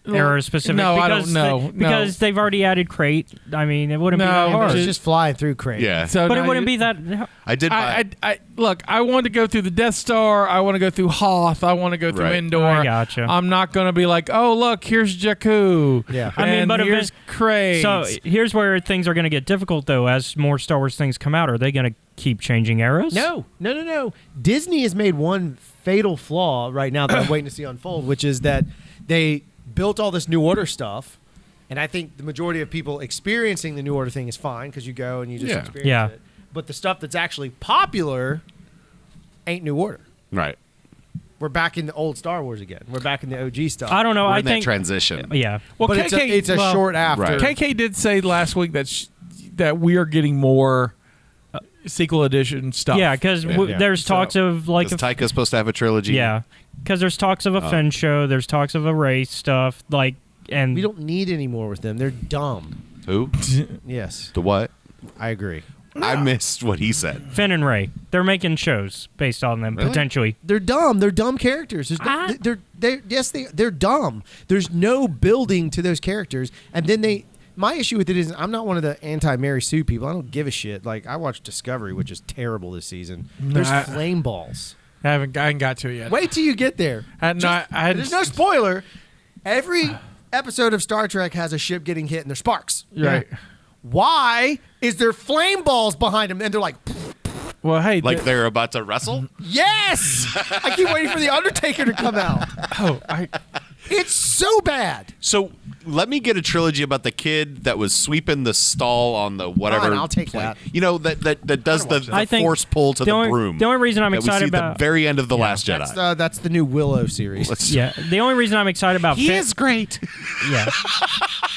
era specific. No, I because don't know. because they've already added Crate. I mean, it wouldn't be No, that Yeah, but hard. it's just flying through Crate. Yeah. So but now it wouldn't you- be that. I did buy. I look. I want to go through the Death Star. I want to go through Hoth. I want to go through Right. Endor. I gotcha. I'm not going to be like, oh look, here's Jakku. Yeah. I mean, and but if here's Crate. So here's where things are going to get difficult, though. As more Star Wars things come out, are they going to keep changing eras? No. Disney has made one fatal flaw right now that I'm waiting to see unfold, which is that they built all this New Order stuff, and I think the majority of people experiencing the New Order thing is fine because you go and you just Yeah. experience Yeah. it. But the stuff that's actually popular ain't New Order. right. We're back in the old Star Wars again. We're back in the OG stuff. I don't know. We're I in think that transition. Yeah. well, but KK, it's a well, short after. Right. KK did say last week that we are getting more sequel edition stuff. Yeah, because Yeah. there's talks of like Because Taika's supposed to have a trilogy. yeah, because there's talks of a Finn show. There's talks of a race stuff like and We don't need any more with them. They're dumb. Who? Yes, The what? I agree. I missed what he said. Finn and Ray. They're making shows based on them Really? potentially. They're dumb. They're dumb characters. They're dumb. There's no building to those characters. And then my issue with it is I'm not one of the anti-Mary Sue people. I don't give a shit. Like I watched Discovery, which is terrible this season. There's Nah. flame balls. I haven't got to it yet. Wait till you get there. There's no spoiler. Every episode of Star Trek has a ship getting hit and there's sparks. Right. Why is there flame balls behind them? And they're like, Well, hey, Like they're about to wrestle? yes! I keep waiting for the Undertaker to come out. It's so bad. So let me get a trilogy about the kid that was sweeping the stall on the whatever. Fine, I'll take plane. that. You know, that does the I think force pull to the only- broom. the only reason I'm that we excited see at about- the very end of The Last Jedi. That's the new Willow series. Yeah. The only reason I'm excited about He Finn, is great. yeah.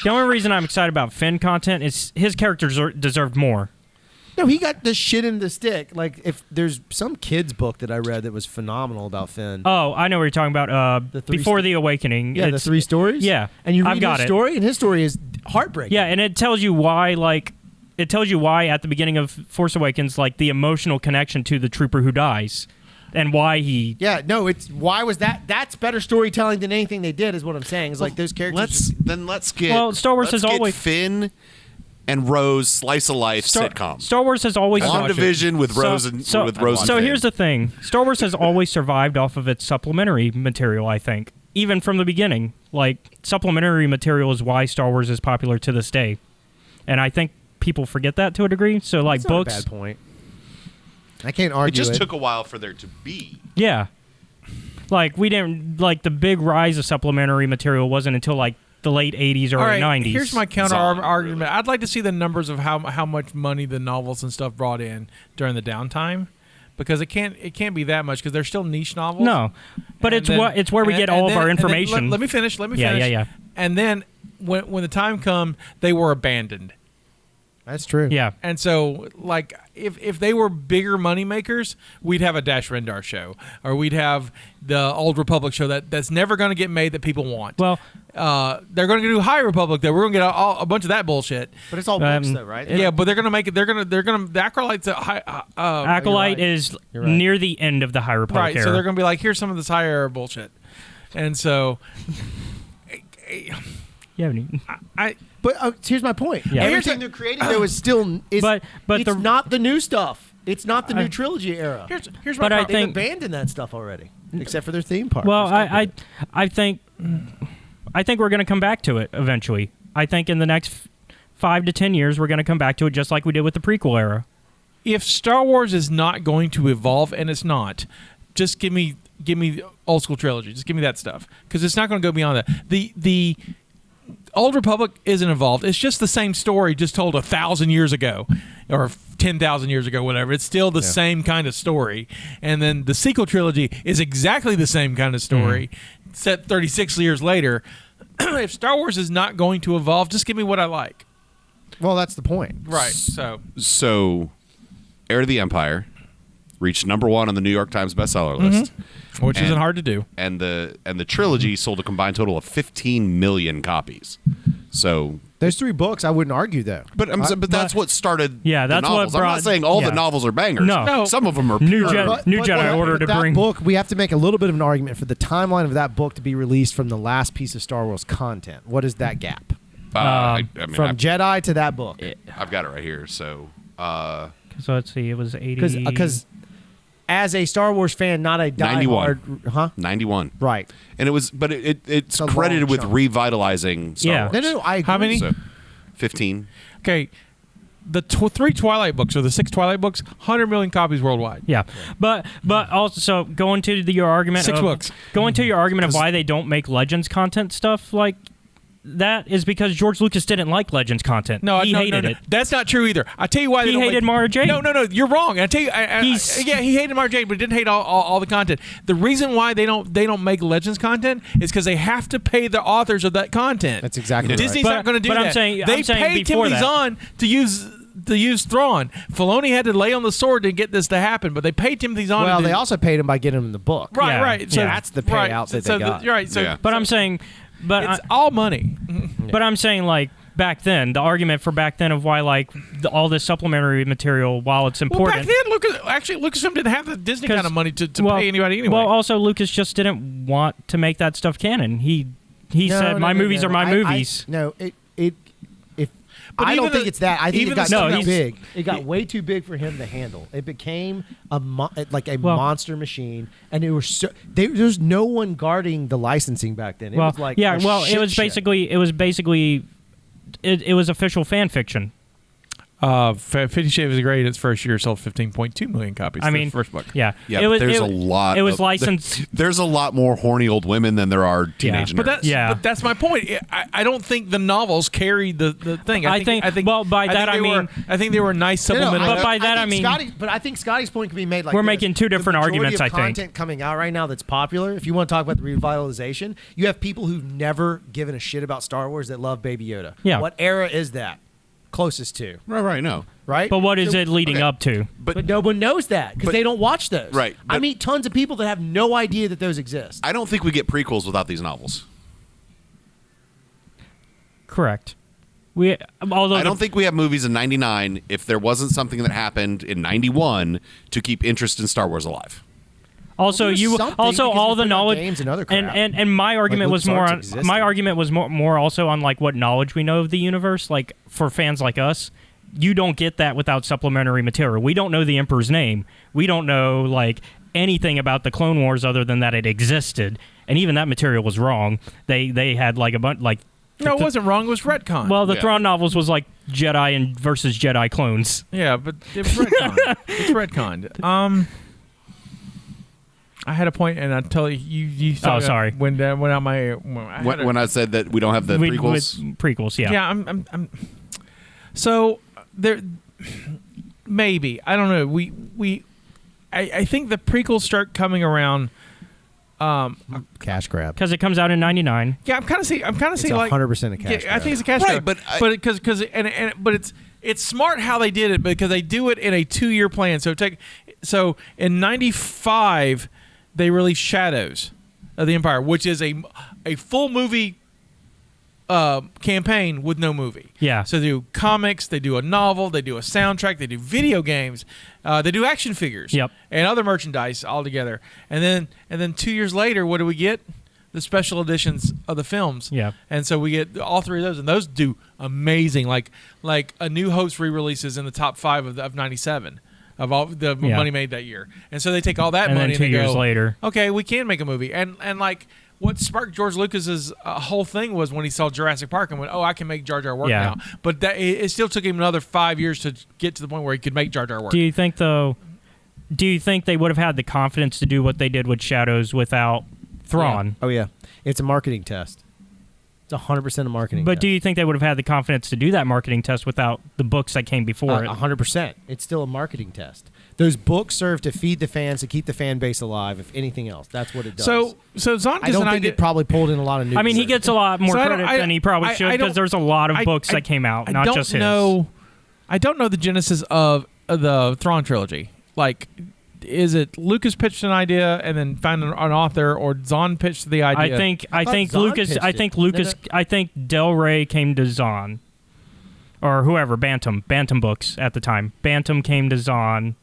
The only reason I'm excited about Finn content is his characters deserve more. No, he got the shit in the stick. Like, if there's some kid's book that I read that was phenomenal about Finn. Oh, I know what you're talking about. The three Before sto- the Awakening. Yeah, the It's- 3 stories? Yeah. And you read I've got his it. story, and his story is heartbreaking. Yeah, and it tells you why, it tells you why at the beginning of Force Awakens, the emotional connection to the trooper who dies, and why he. Yeah, no, why was that? That's better storytelling than anything they did, is what I'm saying. It's like those characters. Let's get. Well, Star Wars let's has get always- Finn and Rose slice of life sitcom. Star Wars has always. WandaVision with Rose and with Rose. So and here's Finn. the thing: Star Wars has always survived off of its supplementary material. I think, even from the beginning, supplementary material is why Star Wars is popular to this day, and I think people forget that to a degree. So That's not books. a bad point. I can't It argue just took a while for there to be. Yeah. We didn't the big rise of supplementary material wasn't until the late 80s or All right, 90s. here's my counter argument. I'd like to see the numbers of how much money the novels and stuff brought in during the downtime, because it can't be that much, because they're still niche novels. No. But And then- it's where we and- get and all of then- our and then information. Let me finish. Yeah. And then when the time come, they were abandoned. That's true. Yeah. And so, if they were bigger money makers, we'd have a Dash Rendar show, or we'd have the Old Republic show that's never going to get made that people want. Well, they're going to do High Republic, though. We're going to get a bunch of that bullshit. But it's all books, though, right? Yeah, but they're going to make it. They're going to. The Acolyte's a high. Acolyte right. is You're right. near the end of the High Republic Right. era. So they're going to be like, here's some of this high era bullshit, and so. Yeah. But here's my point. Yeah. Everything they're creating, though, is still. But it's not the new stuff. It's not the new trilogy era. Here's my But I problem. They've think- abandoned that stuff already, except for their theme park. Well, I think we're going to come back to it eventually. I think in the next 5 to 10 years we're going to come back to it just like we did with the prequel era. If Star Wars is not going to evolve, and it's not, just give me the old school trilogy. Just give me that stuff, because it's not going to go beyond that. The Old Republic isn't evolved. It's just the same story, just told 1,000 years ago, or 10,000 years ago, whatever. It's still the same kind of story. And then the sequel trilogy is exactly the same kind of story, set 36 years later. If Star Wars is not going to evolve, just give me what I like. well, that's the point. Right. So, Heir to the Empire reached #1 on the New York Times bestseller list, Which And- isn't hard to do. and the trilogy sold a combined total of 15 million copies. So, Those 3 books, I wouldn't argue, though. but that's what started. Yeah, the that's what novels. I'm brought- not saying all yeah. the novels are bangers. No. Some of them are New pure. Jedi- New Jedi Order to that bring- book, we have to make a little bit of an argument for the timeline of that book to be released from the last piece of Star Wars content. What is that gap I mean, from Jedi to that book? I've got it right here. So, So let's see, it was 80. Because as a Star Wars fan, not a 91. diehard, 91. right? And it was, but it's a long credited with chunk. revitalizing Star Yeah. Wars. No, I agree. How many? So, 15. Okay. The 3 Twilight books, or the 6 Twilight books, 100 million copies worldwide. Yeah, but also so going to your argument. 6 of, books. Going to your argument of why they don't make Legends content stuff like that is because George Lucas didn't like Legends content. No, he hated it. That's not true either. I tell you why they He don't hated like, Mara Jade. No, you're wrong. I tell you, He's- yeah, he hated Mara Jade, but didn't hate all the content. The reason why they don't make Legends content is because they have to pay the authors of that content. That's exactly right. Disney's But- not going to do but that. I'm saying they paid before Timothy that. Zahn to use Thrawn. Filoni had to lay on the sword to get this to happen, but they paid Timothy Zahn. Well, to they do, also paid him by getting him the book. right, Yeah. right. So Yeah. That's the right, payout that so they got. right. So, Yeah. But I'm saying, it's all money. but I'm saying like back then, the argument for back then of why all this supplementary material, while it's Well, important. back then, Lucasfilm didn't have the Disney kind of money to pay anybody anyway. Well, also Lucas just didn't want to make that stuff canon. He said, "My movies are my movies." But I even don't think the- it's that. I think even it got the stuff too else- big. It got way too big for him to handle. It became a monster machine, and it was there's no one guarding the licensing back then. It Well, was like yeah. a Well, shit it was show. basically it was official fan fiction. 50 Shades of Grey in its first year sold 15.2 million copies. I the mean, first book. Yeah, Yeah, it was, there's it, a lot. It was of, licensed. There's a lot more horny old women than there are teenage But nerds. that's my point. I don't think the novels carried the thing. I think- well, by that I mean- I think they were nice supplemental. But by that I think mean- but I think Scotty's point can be made like We're this. making two different The majority arguments, of I think. content coming out right now that's popular. If you want to talk about the revitalization, you have people who've never given a shit about Star Wars that love Baby Yoda. Yeah. What era is that? closest to, Right. No. right? But what is So- it leading okay. up to? But no one knows that because but- they don't watch those. Right, I but- meet tons of people that have no idea that those exist. I don't think we get prequels without these novels. Correct. Although I don't think we have movies in '99 if there wasn't something that happened in '91 to keep interest in Star Wars alive. Also, Well, there's you something also because all you the put out knowledge games and other crap. and my argument was more LucasArts on existed. my argument was more also on like what knowledge we know of the universe. Like for fans like us, you don't get that without supplementary material. We don't know the Emperor's name. We don't know like anything about the Clone Wars other than that it existed, and even that material was wrong. They had like a bunch like. No, it wasn't wrong. It was retcon. Well, the Yeah. Thrawn novels was like Jedi and versus Jedi clones. yeah, but it was retcon. It's retconned. I had a point, and I tell you. Oh, sorry. When out my When I said that we don't have the prequels, With prequels, yeah. Yeah, I'm so there. Maybe I don't know. I think the prequels start coming around. Cash grab. Because it comes out in '99. Yeah, I'm kind of seeing It's like 100% a cash Yeah, I think it's a cash Right, grab. but because it's smart how they did it because they do it in a 2-year plan. So in '95 they released Shadows of the Empire, which is a full movie campaign with no movie. Yeah. So they do comics, they do a novel, they do a soundtrack, they do video games, they do action figures, Yep. and other merchandise all together. And then 2 years later, what do we get? The special editions of the films. Yeah. And so we get all three of those, and those do amazing. Like A New Hope's re-releases in the top 5 of '97 of all the Yeah. money made that year. And so they take all that And money then 2 and they years go, later. okay, we can make a movie. And like what sparked George Lucas's whole thing was when he saw Jurassic Park and went, oh, I can make Jar Jar work Yeah. now. But it still took him another 5 years to get to the point where he could make Jar Jar work. Do you think they would have had the confidence to do what they did with Shadows without Thrawn? Oh yeah, it's a marketing test. It's 100% a marketing. But test. do you think they would have had the confidence to do that marketing test without the books that came before it? 100%. It's still a marketing test. Those books serve to feed the fans, to keep the fan base alive. If anything else, that's what it does. So Zonka's I don't and think did, it probably pulled in a lot of news. I mean, he gets a lot more So I don't- credit I- than he probably I- should I don't- because there's a lot of books I- that came out, I not don't just his. know. I don't know the genesis of the Thrawn trilogy. Like, is it Lucas pitched an idea and then found an author, or Zahn pitched the idea? I thought think Zahn Lucas. pitched I it. think No, Lucas. no. I think Del Rey came to Zahn, or whoever Bantam Books at the time. Bantam came to Zahn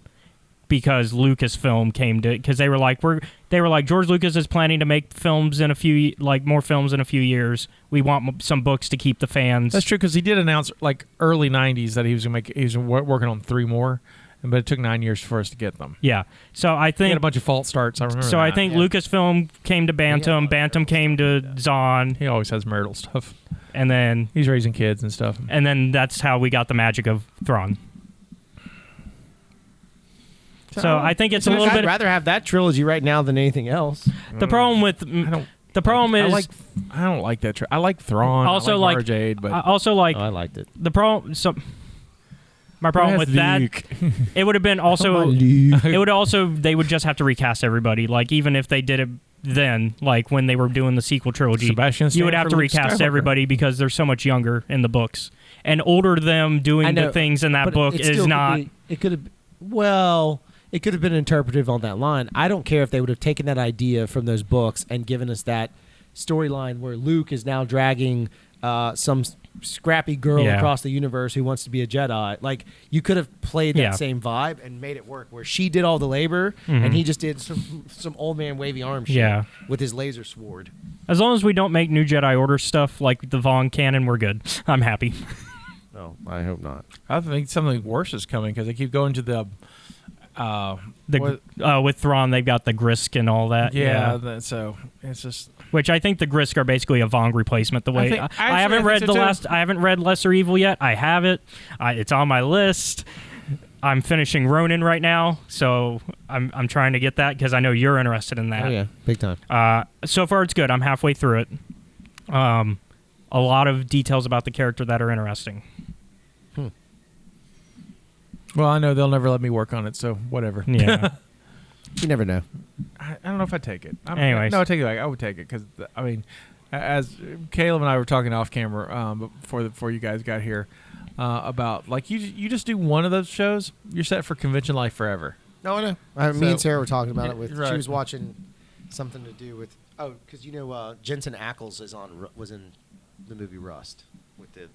because Lucasfilm came to because they were like George Lucas is planning to make films in more films in a few years. We want some books to keep the fans. That's true because he did announce like early '90s that he was working on 3 more, but it took 9 years for us to get them. Yeah. So I He think had a bunch of false starts. I remember. So I that. think Lucasfilm came to Bantam. Bantam came to Zahn, he always has marital stuff. and then He's raising kids and stuff. that's how we got the magic of Thrawn. So I think it's a little I'd bit. rather have that trilogy right now than anything else. The problem with the problem is I don't like that. I like Thrawn. also I like like Mara Jade, but I also like I liked it. the problem. So my problem with that, it would have been also. Luke. It would also they would just have to recast everybody. Like even if they did it then, like when they were doing the sequel trilogy, Sebastian you would Stan have for to Luke recast Skywalker. everybody because they're so much younger in the books, and older them I doing know, the things in that but book it is still could not. be- it could have. Well, it could have been interpretive on that line. I don't care if they would have taken that idea from those books and given us that storyline where Luke is now dragging some scrappy girl Yeah. across the universe who wants to be a Jedi. Like you could have played that Yeah. same vibe and made it work, where she did all the labor and he just did some old man wavy arm shit Yeah. with his laser sword. As long as we don't make new Jedi Order stuff like the Vaughn canon, we're good. I'm happy. No, I hope not. I think something worse is coming because they keep going to the. With Thrawn, they've got the Grisk and all that. So it's just. Which I think the Grisk are basically a Vong replacement. The way think- I actually, haven't I think read so the too. last. I haven't read Lesser Evil yet. I have it. It's on my list. I'm finishing Ronin right now, so I'm trying to get that because I know you're interested in that. Oh yeah, big time. So far, it's good. I'm halfway through it. A lot of details about the character that are interesting. Well, I know they'll never let me work on it, so whatever. Yeah. You never know. I don't know if I'd take it. Anyways. No, I take it back. I would take it because I mean, as Caleb and I were talking off camera before you guys got here, about like you just do one of those shows, you're set for convention life forever. No, I know. Me and Sarah were talking about it. Right. She was watching something to do with because Jensen Ackles was in the movie Rust with the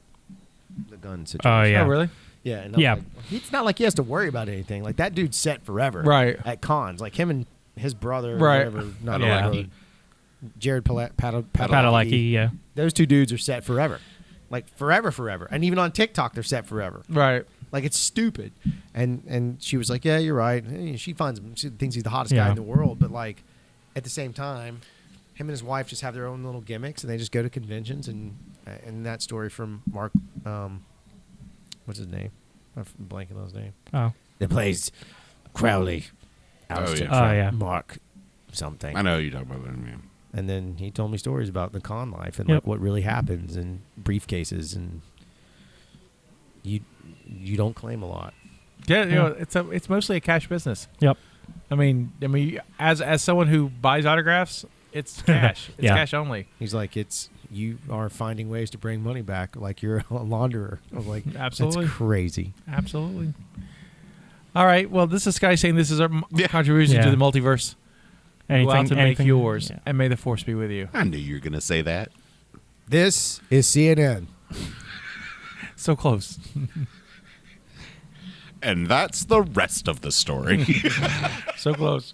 gun situation. Oh yeah. Oh really? Yeah, and Yeah. like, it's not like he has to worry about anything. Like that dude's set forever, Right. At cons, like him and his brother, Right. or whatever, not Yeah. brother, Jared Padalecki. Padalecki, yeah. Those two dudes are set forever, like forever, and even on TikTok they're set forever. Right. Like it's stupid, and she was like, "Yeah, you're right." She thinks he's the hottest guy Yeah. in the world, but like at the same time, him and his wife just have their own little gimmicks, and they just go to conventions. And that story from Mark, what's his name? I'm blanking on his name. Oh. That plays Crowley. Oh, yeah. Oh, yeah. Mark something. I know you talk about that, man. And then he told me stories about the con life and Yep. like what really happens and briefcases, and you don't claim a lot. Yeah, you know, it's mostly a cash business. Yep. I mean, as someone who buys autographs, it's cash. It's Yeah. cash only. He's like, you are finding ways to bring money back, like you're a launderer. I'm like, Absolutely. that's crazy. Absolutely. All right. Well, this is Sky saying this is our contribution Yeah. to the multiverse. Go out to make anything- yours, yeah. and may the force be with you. I knew you were going to say that. This is CNN. So close. And that's the rest of the story. So close.